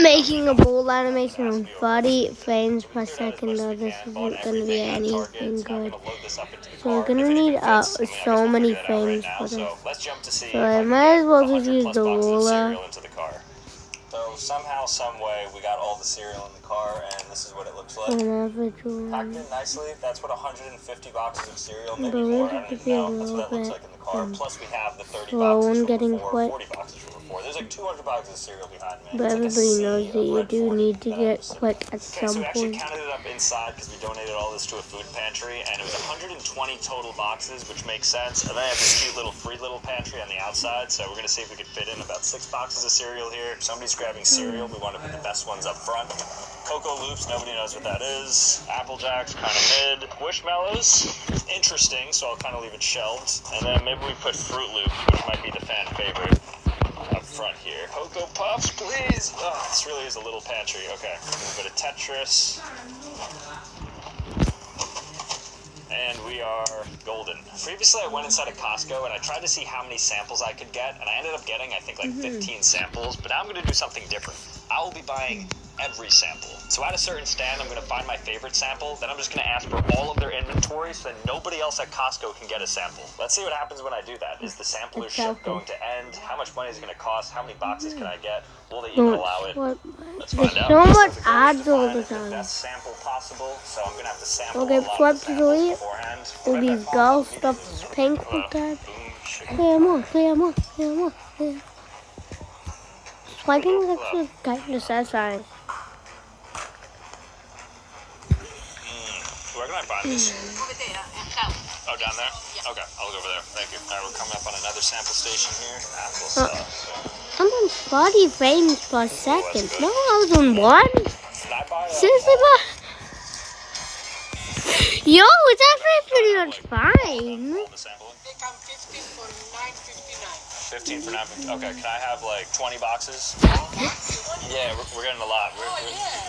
making a bowl animation on 40 frames per second, though this isn't going to be anything good. So we're going to need so many frames for this. So I might as well just use the ruler. So somehow, some way, we got all the cereal in the car, and this is what it looks like. Packed in nicely. That's what 150 boxes of cereal, maybe more. I don't even know. That's what it looks like in the car. Plus, we have the 30 boxes from before, 40 boxes from before. There's like 200 boxes of cereal behind me. But everybody knows that you do need to get quick at some So we actually point. counted it up inside because we donated all this to a food pantry, and it was 120 total boxes, which makes sense. And then I have this cute little free little pantry on the outside, so we're going to see if we can fit in about 6 boxes of cereal here. If somebody's grabbing cereal, we want to put the best ones up front. Cocoa Loops, nobody knows what that is. Apple Jacks, kind of mid. Squishmallows, interesting, so I'll kind of leave it shelved. And then maybe we put Fruit Loops, which might be the fan favorite, up front here. Cocoa Puffs, please! Oh, this really is a little pantry. Okay, a little bit of Tetris. And we are golden. Previously, I went inside of Costco and I tried to see how many samples I could get, and I ended up getting, I think, like 15 samples, but now I'm going to do something different. I will be buying every sample. So at a certain stand, I'm going to find my favorite sample, then I'm just going to ask for all of their inventory so that nobody else at Costco can get a sample. Let's see what happens when I do that. Is the sampler ship going to end? How much money is it going to cost? How many boxes can I get? Will they even allow it? Let's find out. So much ads all the time. Best sample possible, so I'm going to have to sample Okay, a lot swipe of to samples delete. beforehand. All these girl stuff pink with that. Clear more, clear more, clear more, clear. Swiping is actually kind of satisfying. Where can I find this? Oh, down there? Okay, I'll go over there. Thank you. All right, we're coming up on another sample station here. Apple sauce. I'm on 40 frames per second. No, I was on 1. Seriously, but yo, it's actually pretty much fine. They come 15 for 9.59. 15 for 9.50. Okay, can I have like 20 boxes? Yeah, we're getting a lot. We're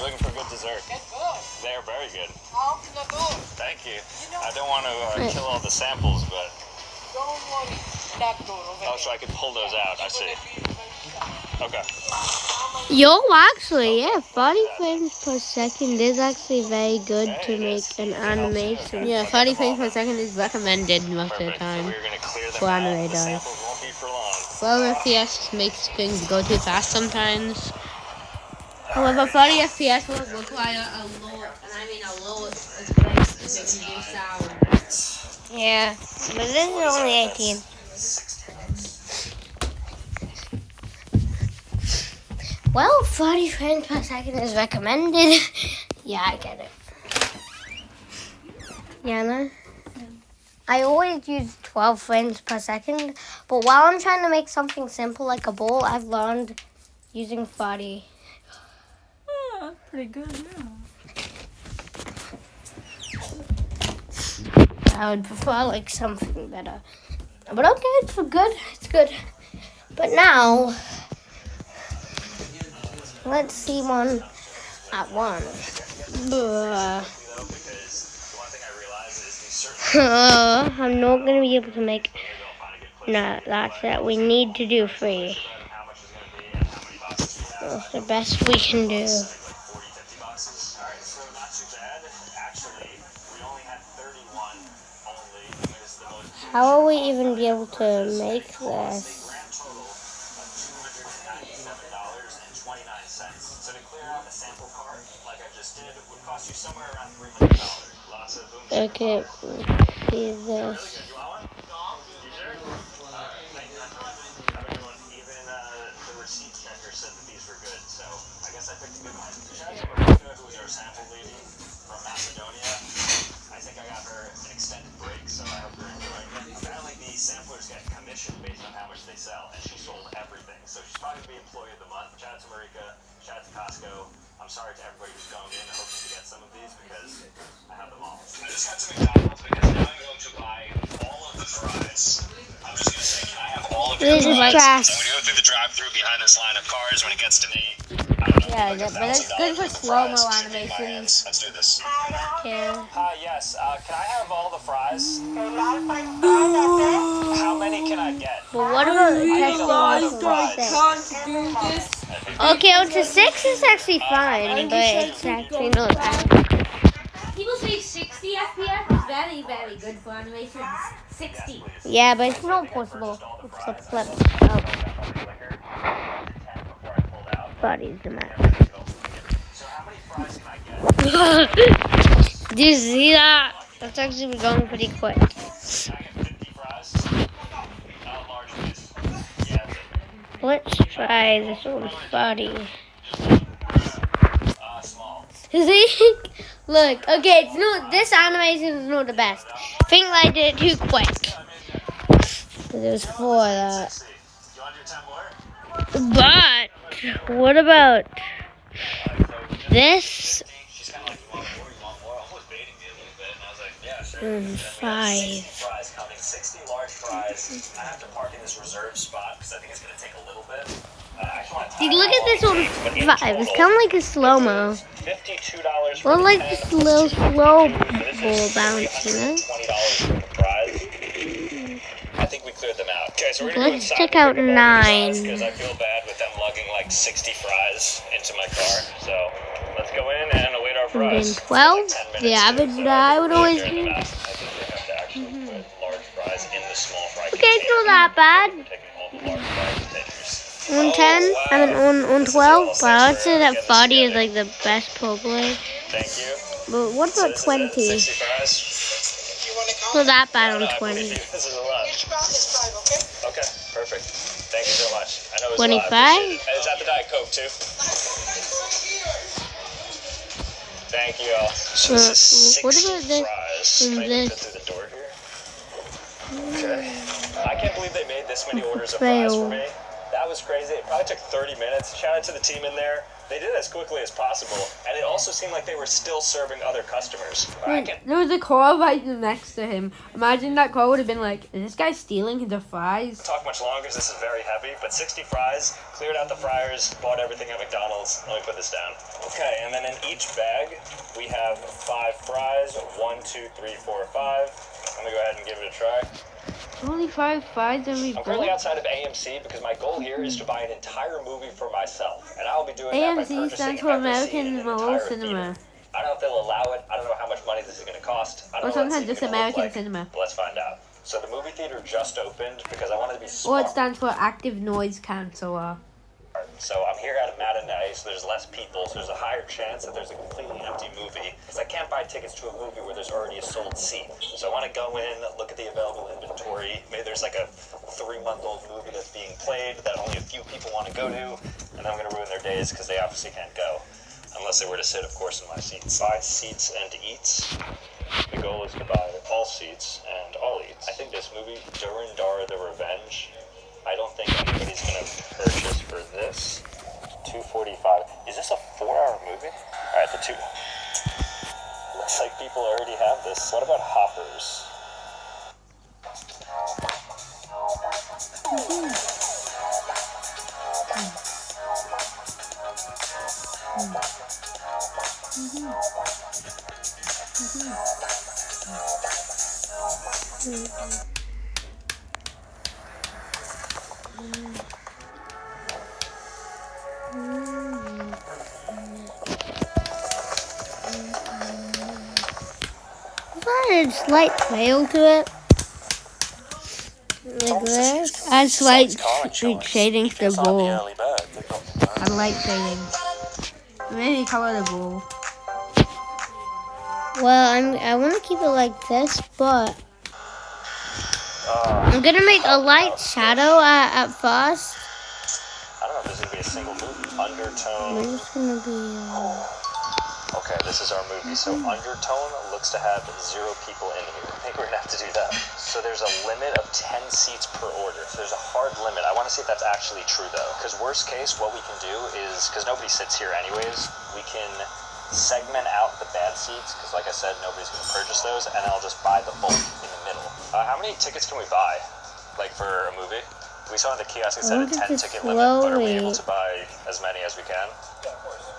looking for good dessert. That's good. They're very good. Open the door. Thank you. I don't want to kill all the samples, but... Don't worry. That door over Oh, so I can pull those out. I see. Okay. Yo, actually, yeah, 40 frames per second is actually very good to make an animation. Yeah, 40 frames per second is recommended most of the time. So we're going to clear them for out. anime The does. samples won't be for long. 12 FPS makes things go too fast sometimes. However, 40 FPS will require a low, and I mean a low experience if it can do sound. Yeah, but this is only 18. Well, 40 frames per second is recommended. Yeah, I get it. Yana? I always use 12 frames per second, but while I'm trying to make something simple like a bowl, I've learned using 40. Oh, pretty good, yeah. I would prefer like something better. But okay, it's good. It's good. But now, let's see one at one. I'm not going to be able to make... No, that's it. We need to do 3. That's the best we can do. How will we even be able to make this? Okay, see this. Even the receipt checker said that these were good, so I guess I picked a good one. Marika, who was our sample lady from Macedonia, I think I got her an extended break, so I hope you're enjoying it. Apparently these samplers get commissioned based on how much they sell, and she sold everything, so she's probably going to be Employee of the Month. Shout out to Marika, shout out to Costco. I'm sorry to everybody who's going in hoping to get some of these because I have them all. I just got to McDonald's because now I'm going to buy all of the fries. I'm just going to say, can I have all of your fries? I'm going to go through the drive-thru behind this line of cars when it gets to me. Yeah, but it's good for slow-mo animations. Let's do this. Yeah. Yes. Can I have all the fries? How many can I get? But what about testing lot out of to fries. 6? Can't do this. Okay, out to 6 is actually fine, but it's actually not bad. People say 60 FPS is very, very good for animations. 60. Yeah, but it's not possible. Except flip. Oh, body's the max. Do you see that? That's actually going pretty quick. Let's try this old body. Look, okay, it's not. This animation is not the best. I think I did it too quick. There's 4 of that. But what about this? And 5. 60 large fries. I have to park in this reserve spot because I think it's going to take a little bit. Dude, look at this one 5. It's kind of like a slow-mo. $52 Or like this little slow ball bounce, you know? $20 worth of fries. I think we cleared them out. Okay, so we're going to go Let's inside check and out pick up all these fries 9. because I feel bad with them lugging like 60 fries into my car. So let's go in and await our And then fries. 12. The average that I would always I do. think they have to actually put large fries in the small fry Okay, it's not that bad. We're taking all the large fry containers. On 10, I mean on 12, but I would say that 40 is like the best probably. Thank you. But what So about this is 20? it, 60 fries. Not that bad on I believe 20. you. This is a lot. Okay, perfect. Thank you so much. I know it's 25? a lot. Is that the Diet Coke too? Thank you all. So this is 60 what about this fries. and Can I even this? fit through the door here? Okay. I can't believe they made this many orders of fries for me. That was crazy. It probably took 30 minutes. Shout out to the team in there. They did it as quickly as possible, and it also seemed like they were still serving other customers. There was a car right next to him. Imagine that car would have been like, is this guy stealing the fries? Talk much longer because this is very heavy, but 60 fries, cleared out the fryers, bought everything at McDonald's. Let me put this down. Okay, and then in each bag, we have 5 fries. 1, 2, 3, 4, 5. I'm gonna go ahead and give it a try. Only 5 fries every I'm currently outside of AMC because my goal here is to buy an entire movie for myself, and I'll be doing that by AMC purchasing stands for every scene in American an Mall entire Cinema. theater. I don't know if they'll allow it. I don't know how much money this is going to cost. I don't Or know what sometimes it's just gonna look American like, Cinema. but let's find out. So the movie theater just opened because I wanted to be Or smart. it stands for Active Noise Canceller. So I'm here at a matinee, so there's less people, so there's a higher chance that there's a completely empty movie, because I can't buy tickets to a movie where there's already a sold seat. So I want to go in, look at the available inventory. Maybe there's like a 3-month-old movie that's being played that only a few people want to go to, and then I'm going to ruin their days because they obviously can't go. Unless they were to sit, of course, in my seats. Buy seats and eats. The goal is to buy all seats and all eats. I think this movie, Durandar the Revenge, I don't think anybody's going to purchase for this. $245. Is this a 4-hour movie? Alright, the 2. Looks like people already have this. What about Hoppers? Add slight trail to it. Like this. Add slight shading to the bowl. I like shading. Maybe color the bowl. Well, I want to keep it like this, but I'm gonna make a light shadow at first. I don't know if this is going to be a single movie. Undertone. We're just gonna be. Okay, this is our movie. So Undertone looks to have 0 people in here. I think we're going to have to do that. So there's a limit of 10 seats per order. So there's a hard limit. I want to see if that's actually true, though. Because worst case, what we can do is, because nobody sits here anyways, we can segment out the bad seats, because like I said, nobody's going to purchase those, and I'll just buy the bulk in the middle. How many tickets can we buy, like, for a movie? We saw in the kiosk it said a Look at 10 this ticket limit, but are we able slowly. to buy as many as we can?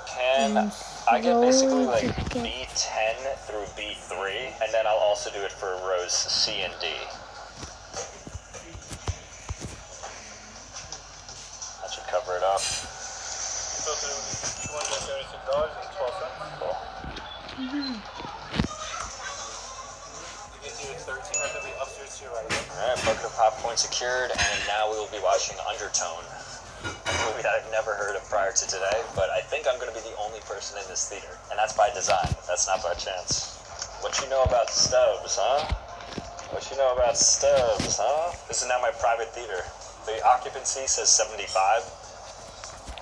Can And I get basically slowly like just get- B10 through B3, and then I'll also do it for rows C and D. That should cover it up. Cool. Alright, bucket of popcorn secured, and now we will be watching Undertone. A movie that I've never heard of prior to today, but I think I'm going to be the only person in this theater. And that's by design. That's not by chance. What you know about Stubbs, huh? What you know about Stubbs, huh? This is now my private theater. The occupancy says 75.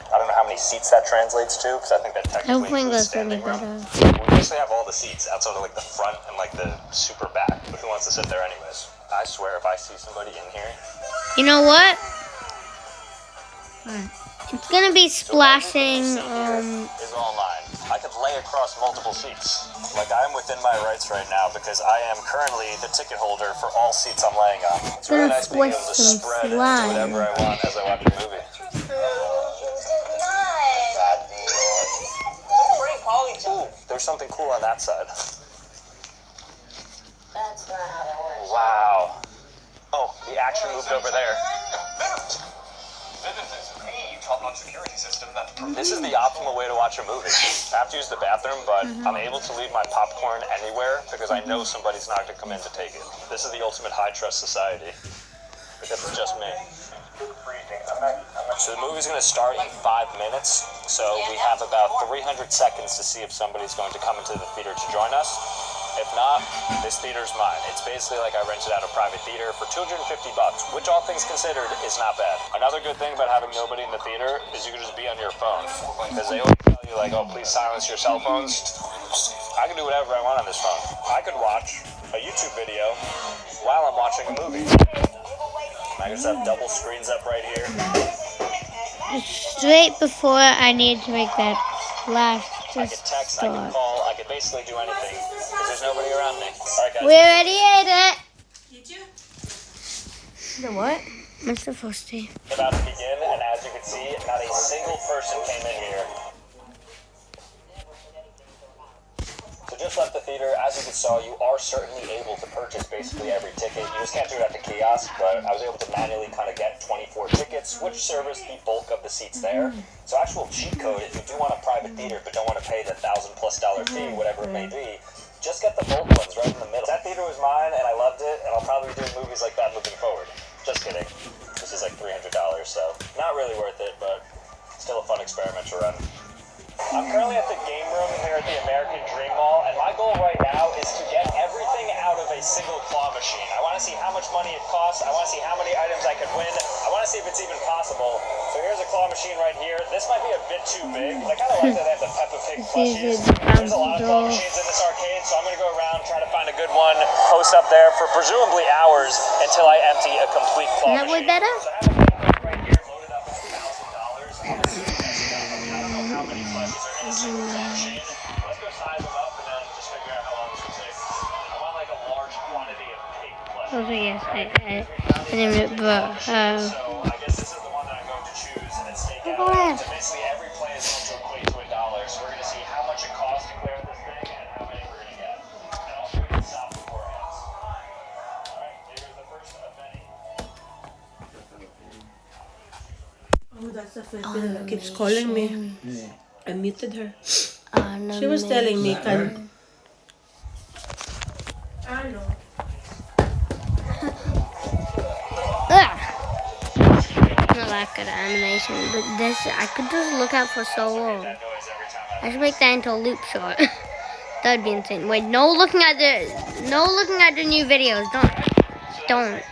I don't know how many seats that translates to, because I think that technically includes standing room. We basically have all the seats outside of like the front and like the super back, but who wants to sit there anyways? I swear if I see somebody in here... You know what? It's gonna be splashing. Is online. I could lay across multiple seats. Like I'm within my rights right now because I am currently the ticket holder for all seats I'm laying on. It's really nice being able to spread and do whatever I want as I watch a movie. Ooh, there's something cool on that side. Wow. Oh, the action moved over there. This is the optimal way to watch a movie. I have to use the bathroom, but I'm able to leave my popcorn anywhere because I know somebody's not going to come in to take it. This is the ultimate high trust society because it's just me. So the movie's going to start in 5 minutes, so we have about 300 seconds to see if somebody's going to come into the theater to join us. If not, this theater's mine. It's basically like I rented out a private theater for $250, which all things considered is not bad. Another good thing about having nobody in the theater is you can just be on your phone. Because they always tell you like, oh, please silence your cell phones. I can do whatever I want on this phone. I could watch a YouTube video while I'm watching a movie. I just have double screens up right here. Straight before I need to make that flash. I could text, I could call, I could basically do anything. Because there's nobody around me. Alright guys. We already ate it. Did you? The what? Mr. Frosty. About to begin, and as you can see, not a single person came in here. So just left the theater. As you saw, you are certainly able to purchase basically every ticket. You just can't do it at the kiosk, but I was able to manually kind of get 24 tickets, which service the bulk of the seats there. So actual cheat code, if you do want a private theater but don't want to pay the $1,000+ fee, whatever it may be, just get the bulk ones right in the middle. That theater was mine, and I loved it, and I'll probably be doing movies like that moving forward. Just kidding. This is like $300, so not really worth it, but still a fun experiment to run. I'm currently at the game room here at the American Dream Mall, and my goal right now is to get everything out of a single claw machine. I want to see how much money it costs. I want to see how many items I could win. I want to see if it's even possible. So here's a claw machine right here. This might be a bit too big, but I kind of like that they have the Peppa Pig plushies. There's a lot of claw machines in this arcade, so I'm going to go around, try to find a good one, post up there for presumably hours until I empty a complete claw Is that way machine. better? So I have a right here loaded up with $1,000. I don't know how many plushies are in a single claw machine. Let's go size them up and then just figure out how long this will take. I want like a large quantity of pig plushies. Also, yes, I didn't it, but, So I guess this is the one that I'm going to choose and stake out. So basically every play is going to equate to $1. So we're going to see how much it costs to clear this thing and how many we're going to get. And also we can stop beforehand. Alright, here's the first of many. Oh, that's the Filipino that keeps calling me. I muted her. She She was telling me, can... I know. Not that good at animation, but this I could just look at for so long. I should make that into a loop short. That'd be insane. Wait, no looking at the new videos. Don't.